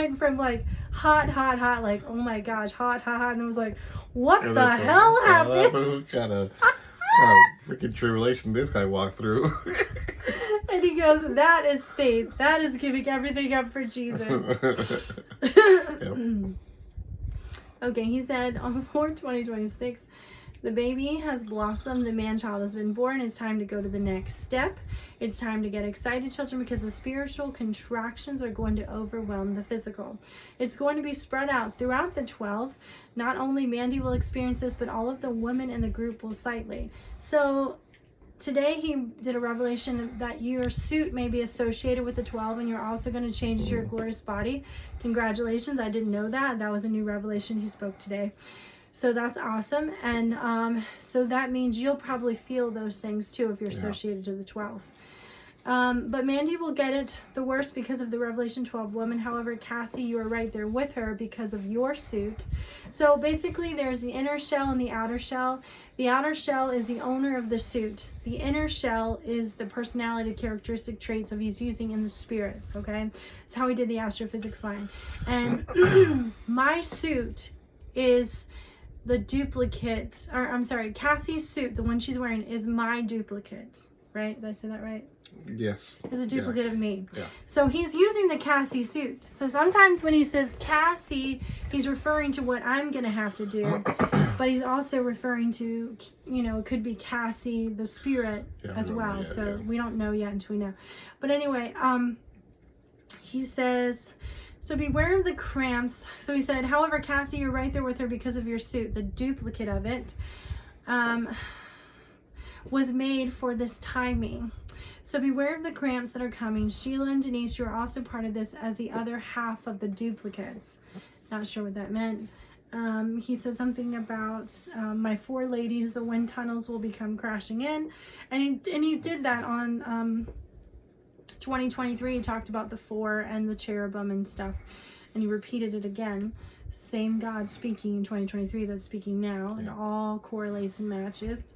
went from like hot, like, oh my gosh, hot, and it was like, what the hell happened? What kind of freaking tribulation this guy walked through? And he goes, that is faith. That is giving everything up for Jesus. Yep. Okay, he said on 4/20/26, the baby has blossomed, the man-child has been born. It's time to go to the next step. It's time to get excited, children, because the spiritual contractions are going to overwhelm the physical. It's going to be spread out throughout the 12. Not only Mandy will experience this, but all of the women in the group will slightly. So today he did a revelation that your suit may be associated with the 12, and you're also going to change your glorious body. Congratulations. I didn't know that. That was a new revelation he spoke today. So that's awesome. And so that means you'll probably feel those things too if you're associated to the 12. But Mandy will get it the worst because of the Revelation 12 woman. However, Cassie, you are right there with her because of your suit. So basically there's the inner shell and the outer shell. The outer shell is the owner of the suit. The inner shell is the personality characteristic traits of he's using in the spirits, okay? That's how he did the astrophysics line. And my suit is the duplicate, or I'm sorry, Cassie's suit, the one she's wearing, is my duplicate, right? Did I say that right? Yes. Is a duplicate of me. Yeah. So he's using the Cassie suit. So sometimes when he says Cassie, he's referring to what I'm going to have to do, but he's also referring to, you know, it could be Cassie, the spirit, as well. We don't know yet until we know. But anyway, he says, so beware of the cramps. So he said, however, Cassie, you're right there with her because of your suit. The duplicate of it was made for this timing. So beware of the cramps that are coming. Sheila and Denise, you are also part of this as the other half of the duplicates. Not sure what that meant. He said something about my 4 ladies, the wind tunnels will become crashing in. And he did that on 2023. He talked about the 4 and the cherubim and stuff. And he repeated it again. Same God speaking in 2023 that's speaking now. It all correlates and matches.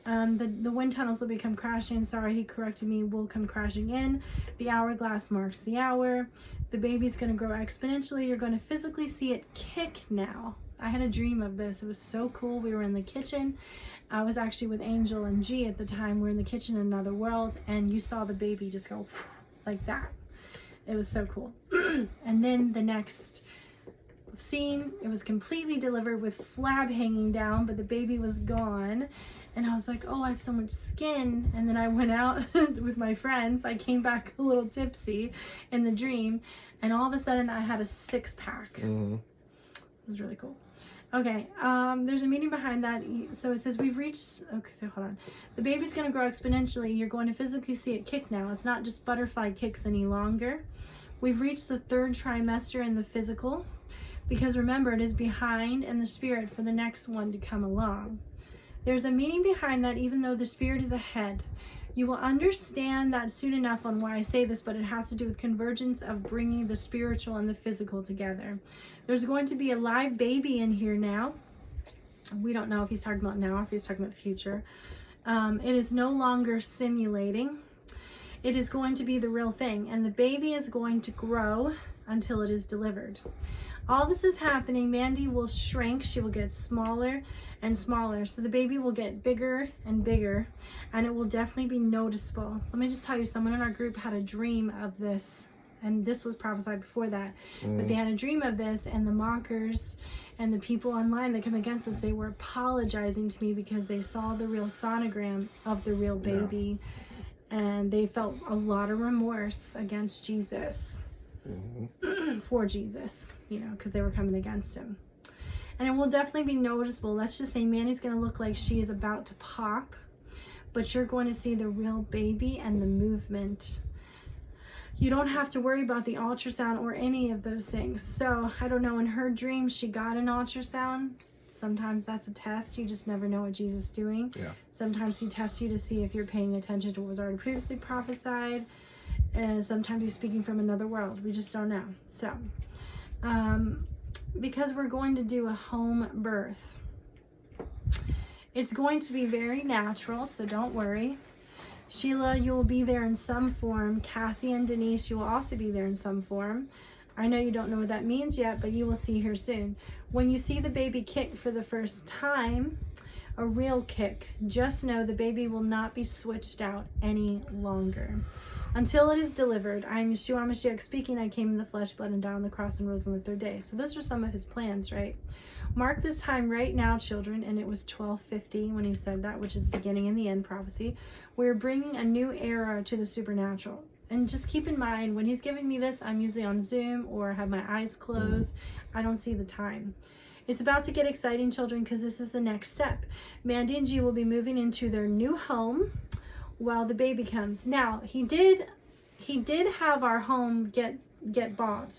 The wind tunnels will become crashing. Sorry, he corrected me. Will come crashing in. The hourglass marks the hour. The baby's going to grow exponentially. You're going to physically see it kick now. I had a dream of this. It was so cool. We were in the kitchen. I was actually with Angel and G at the time. We're in the kitchen in another world, and you saw the baby just go like that. It was so cool. And then the next scene, it was completely delivered with flab hanging down, but the baby was gone. And I was like, oh, I have so much skin. And then I went out with my friends. I came back a little tipsy in the dream. And all of a sudden, I had a 6-pack. Mm-hmm. It was really cool. Okay, there's a meaning behind that. So it says, we've reached, okay, so hold on. The baby's going to grow exponentially. You're going to physically see it kick now. It's not just butterfly kicks any longer. We've reached the 3rd trimester in the physical. Because remember, it is behind in the spirit for the next one to come along. There's a meaning behind that, even though the spirit is ahead. You will understand that soon enough on why I say this, but it has to do with convergence of bringing the spiritual and the physical together. There's going to be a live baby in here now. We don't know if he's talking about now or if he's talking about future. It is no longer simulating. It is going to be the real thing, and the baby is going to grow until it is delivered. All this is happening. Mandy will shrink. She will get smaller and smaller. So the baby will get bigger and bigger, and it will definitely be noticeable. So let me just tell you, someone in our group had a dream of this, and this was prophesied before that. But they had a dream of this, and the mockers and the people online that come against us, they were apologizing to me because they saw the real sonogram of the real baby, and they felt a lot of remorse against Jesus, for Jesus, you know, because they were coming against him. And it will definitely be noticeable. Let's just say Mandy's going to look like she is about to pop, but you're going to see the real baby and the movement. You don't have to worry about the ultrasound or any of those things. So I don't know, in her dream she got an ultrasound. Sometimes that's a test. You just never know what Jesus is doing. Sometimes he tests you to see if you're paying attention to what was already previously prophesied. And sometimes he's speaking from another world. We just don't know. So because we're going to do a home birth, it's going to be very natural, so don't worry. Sheila, you will be there in some form. Cassie and Denise, you will also be there in some form. I know you don't know what that means yet, but you will see here soon. When you see the baby kick for the first time, a real kick, just know the baby will not be switched out any longer. Until it is delivered, I am Yeshua HaMashiach speaking. I came in the flesh, blood, and died on the cross and rose on the third day. So those are some of his plans, right? Mark this time right now, children, and it was 1250 when he said that, which is beginning and the end prophecy. We're bringing a new era to the supernatural. And just keep in mind, when he's giving me this, I'm usually on Zoom or have my eyes closed. I don't see the time. It's about to get exciting, children, because this is the next step. Mandy and G will be moving into their new home while the baby comes. Now, he did have our home get bought,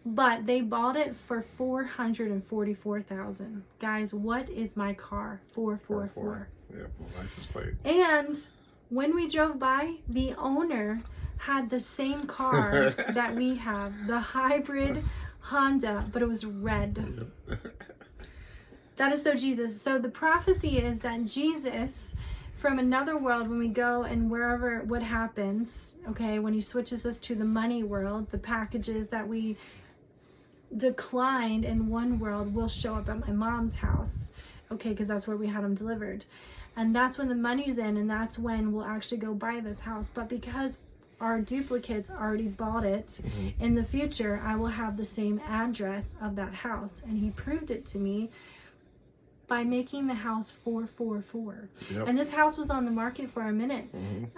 but they bought it for $444,000. Guys, what is my car? 444. Yeah, well, license plate. And when we drove by, the owner had the same car that we have, the hybrid Honda, but it was red. That is so Jesus. So the prophecy is that Jesus, from another world, when we go and wherever, what happens, okay, when he switches us to the money world, the packages that we declined in one world will show up at my mom's house, okay, because that's where we had them delivered. And that's when the money's in, and that's when we'll actually go buy this house. But because our duplicates already bought it, in the future, I will have the same address of that house. And he proved it to me by making the house 444. And this house was on the market for a minute,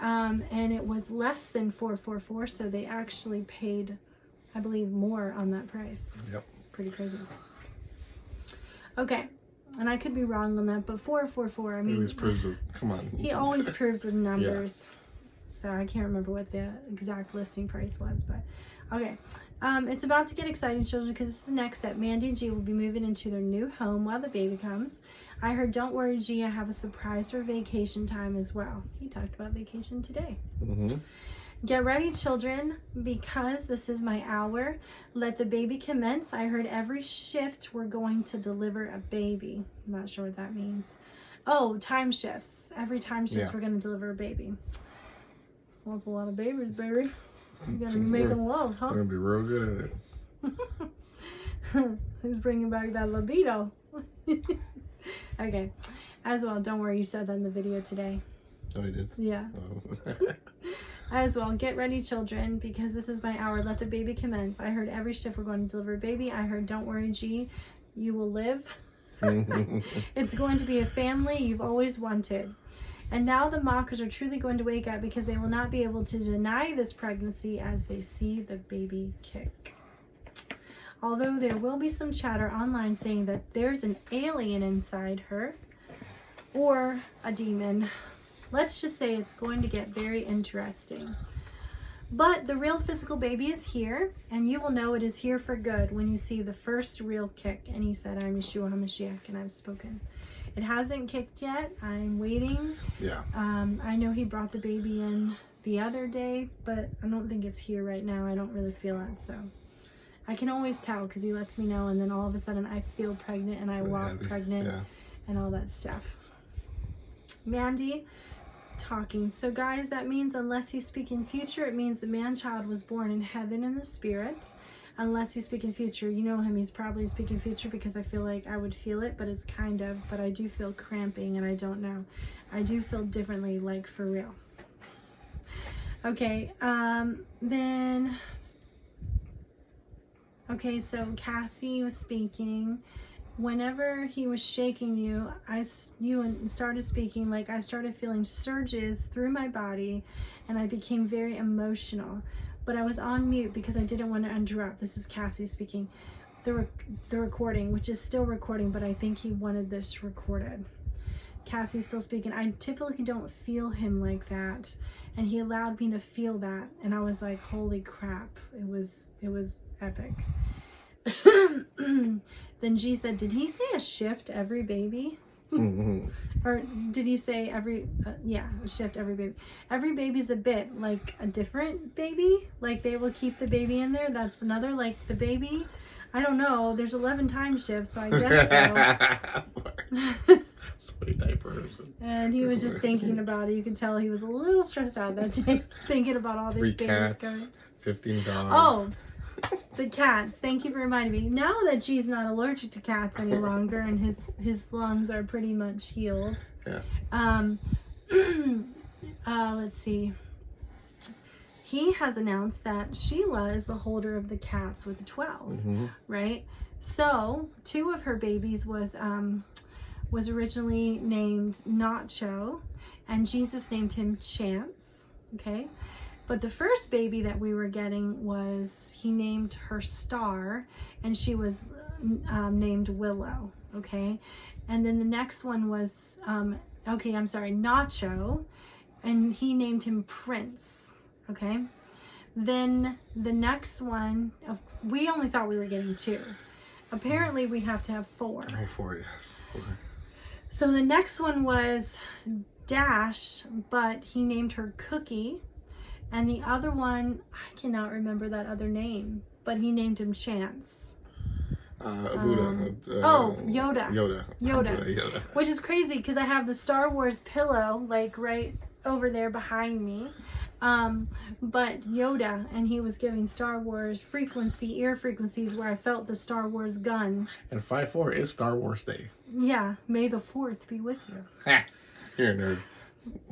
and it was less than 444, so they actually paid, I believe, more on that price. Pretty crazy. Okay, and I could be wrong on that, but 444, I mean, he always proves it. Come on. He always proves with numbers. So I can't remember what the exact listing price was, but okay. It's about to get exciting, children, because this is the next step. Mandy and G will be moving into their new home while the baby comes. I heard, don't worry, G, I have a surprise for vacation time as well. He talked about vacation today. Get ready, children, because this is my hour. Let the baby commence. I heard every shift we're going to deliver a baby. I'm not sure what that means. Oh, time shifts. Every time shift we're going to deliver a baby. Well, that's a lot of babies, baby. You gotta be making love, huh? We're gonna be real good at it. He's bringing back that libido. Okay. As well, don't worry, you said that in the video today. Oh, you did? Yeah. Oh. As well, get ready, children, because this is my hour. Let the baby commence. I heard every shift we're going to deliver a baby. I heard, don't worry, G, you will live. It's going to be a family you've always wanted. And now the mockers are truly going to wake up, because they will not be able to deny this pregnancy as they see the baby kick. Although there will be some chatter online saying that there's an alien inside her or a demon. Let's just say it's going to get very interesting. But the real physical baby is here, and you will know it is here for good when you see the first real kick. And he said, I'm Yeshua HaMashiach, and I've spoken. It hasn't kicked yet. I'm waiting. Yeah. I know he brought the baby in the other day, but I don't think it's here right now. I don't really feel it, so I can always tell because he lets me know, and then all of a sudden I feel pregnant and I walk pregnant and all that stuff. Mandy talking. So guys, that means unless he's speaking future, it means the man-child was born in heaven in the spirit. Unless he's speaking future, you know him, he's probably speaking future, because I feel like I would feel it, but it's kind of, but I do feel cramping, and I don't know. I do feel differently, like for real. Okay, then, okay, so Cassie was speaking. Whenever he was shaking you, you started speaking, like I started feeling surges through my body, and I became very emotional. But I was on mute because I didn't want to interrupt. This is Cassie speaking. The recording, which is still recording, but I think he wanted this recorded. Cassie's still speaking. I typically don't feel him like that, and he allowed me to feel that, and I was like, holy crap. It was epic. Then G said, did he say a shift every baby? Or did he say every, a shift every baby. Every baby's a bit, like a different baby. Like they will keep the baby in there. That's another, like the baby. I don't know. There's 11 time shifts, so I guess so. So many diapers. And he was just thinking about it. You could tell he was a little stressed out that day, thinking about all these 3 babies cats, coming. 15 dogs. Oh, The cats. Thank you for reminding me. Now that G's not allergic to cats any longer and his lungs are pretty much healed. Yeah. Let's see. He has announced that Sheila is the holder of the cats with the 12, right? So 2 of her babies was originally named Nacho, and Jesus named him Chance, okay? But the first baby that we were getting he named her Star, and she was named Willow, okay? And then the next one was, Nacho, and he named him Prince, okay? Then the next one, we only thought we were getting 2. Apparently we have to have 4. Oh, 4, yes. 4. So the next one was Dash, but he named her Cookie. And the other one, I cannot remember that other name, but he named him Chance. Buddha. Yoda. Which is crazy because I have the Star Wars pillow like right over there behind me. But Yoda, and he was giving Star Wars ear frequencies where I felt the Star Wars gun. And 5/4 is Star Wars Day. Yeah, May the 4th be with you. You're a nerd.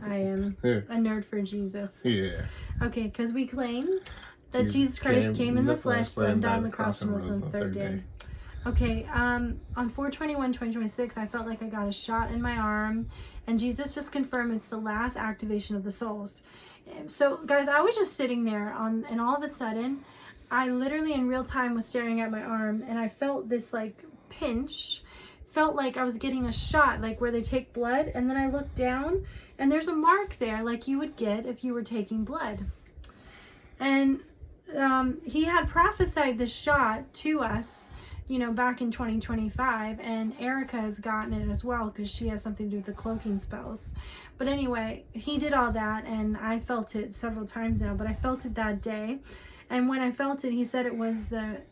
I am a nerd for Jesus. Yeah. Okay, because we claim that Jesus Christ came in the flesh, but died on the cross and rose on the 3rd day. Okay, on 4/21/2026, I felt like I got a shot in my arm, and Jesus just confirmed it's the last activation of the souls. So, guys, I was just sitting there, and all of a sudden, I literally in real time was staring at my arm, and I felt this, like, pinch. Felt like I was getting a shot, like where they take blood, and then I looked down, and there's a mark there, like you would get if you were taking blood. And he had prophesied this shot to us, back in 2025, and Erica has gotten it as well because she has something to do with the cloaking spells. But anyway, he did all that, and I felt it several times now, but I felt it that day. And when I felt it, he said it was the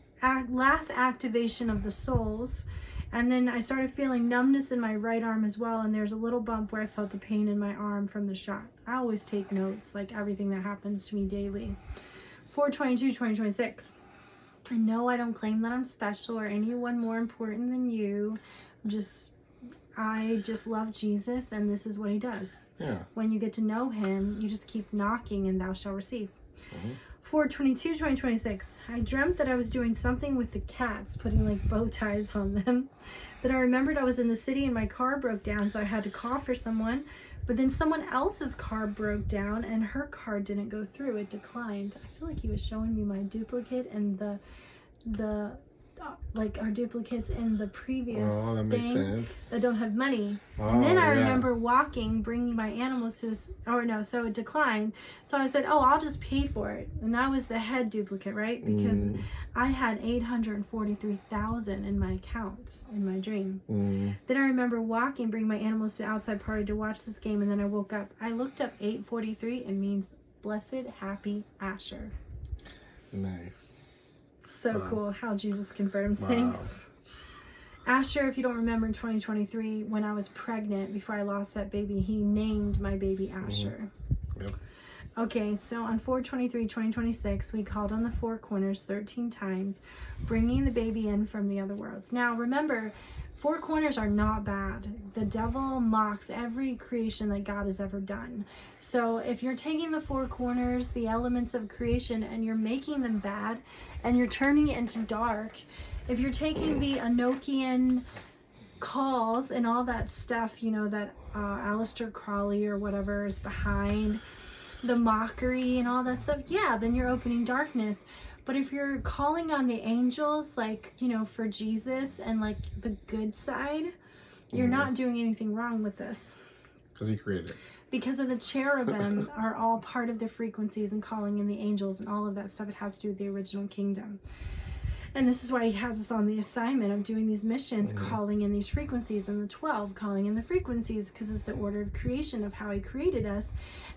last activation of the souls. And then I started feeling numbness in my right arm as well, and there's a little bump where I felt the pain in my arm from the shot. I always take notes, like everything that happens to me daily. 4/22/2026. And no, I don't claim that I'm special or anyone more important than you. I just love Jesus, and this is what he does. Yeah. When you get to know him, you just keep knocking, and thou shalt receive. 4/22/2026. I dreamt that I was doing something with the cats, putting like bow ties on them. Then I remembered I was in the city and my car broke down, so I had to call for someone. But then someone else's car broke down and her car didn't go through. It declined. I feel like he was showing me my duplicate and like our duplicates in the previous that makes thing sense. that don't have money. And then I remember walking, bringing my animals to this, so it declined. So I said, I'll just pay for it. And I was the head duplicate, right? Because I had 843,000 in my account in my dream. Then I remember walking, bringing my animals to the outside party to watch this game, and then I woke up. I looked up 843 and means blessed, happy Asher. Nice. So cool how Jesus confirms things. Asher, if you don't remember, in 2023, when I was pregnant, before I lost that baby, he named my baby Asher. Yep. Okay, so on 4/23/2026, we called on the 4 corners 13 times, bringing the baby in from the other worlds. Now, remember, 4 corners are not bad. The devil mocks every creation that God has ever done. So if you're taking the 4 corners, the elements of creation, and you're making them bad, and you're turning it into dark, if you're taking the Enochian calls and all that stuff, that Aleister Crowley or whatever is behind, the mockery and all that stuff, then you're opening darkness. But if you're calling on the angels, like, for Jesus and like the good side, you're not doing anything wrong with this. Because he created it. Because of the cherubim are all part of the frequencies and calling in the angels and all of that stuff. It has to do with the original kingdom. And this is why he has us on the assignment of doing these missions, calling in these frequencies, and the 12 calling in the frequencies, because it's the order of creation of how he created us.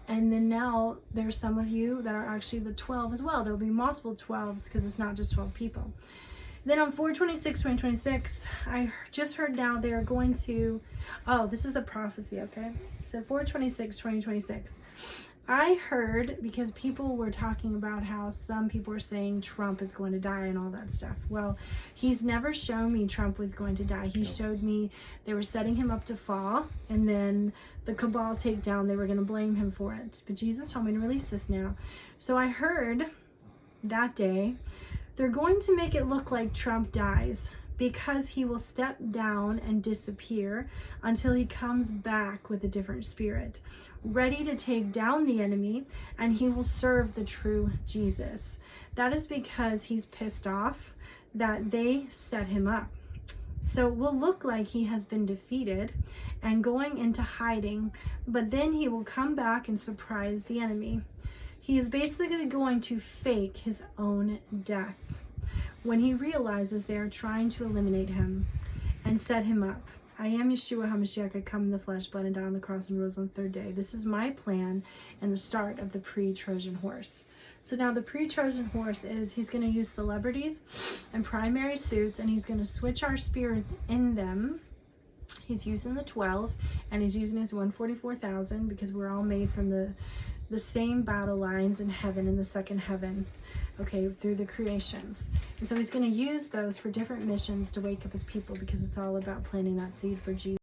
And then now there's some of you that are actually the 12 as well. There'll be multiple 12s because it's not just 12 people. Then on 4/26/2026, I just heard now they're going to, this is a prophecy, okay? So 4/26/2026. I heard, because people were talking about how some people were saying Trump is going to die and all that stuff. Well, he's never shown me Trump was going to die. He showed me they were setting him up to fall, and then the cabal takedown, they were going to blame him for it. But Jesus told me to release this now. So I heard that day they're going to make it look like Trump dies, because he will step down and disappear until he comes back with a different spirit, ready to take down the enemy, and he will serve the true Jesus. That is because he's pissed off that they set him up. So it will look like he has been defeated and going into hiding, but then he will come back and surprise the enemy. He is basically going to fake his own death when he realizes they are trying to eliminate him and set him up. I am Yeshua HaMashiach. I come in the flesh, bled and died on the cross and rose on the third day. This is my plan and the start of the pre-Trojan horse. So now the pre-Trojan horse is, he's going to use celebrities and primary suits, and he's going to switch our spirits in them. He's using the 12, and he's using his 144,000, because we're all made from the same battle lines in heaven, in the second heaven, okay, through the creations. And so he's going to use those for different missions to wake up his people, because it's all about planting that seed for Jesus.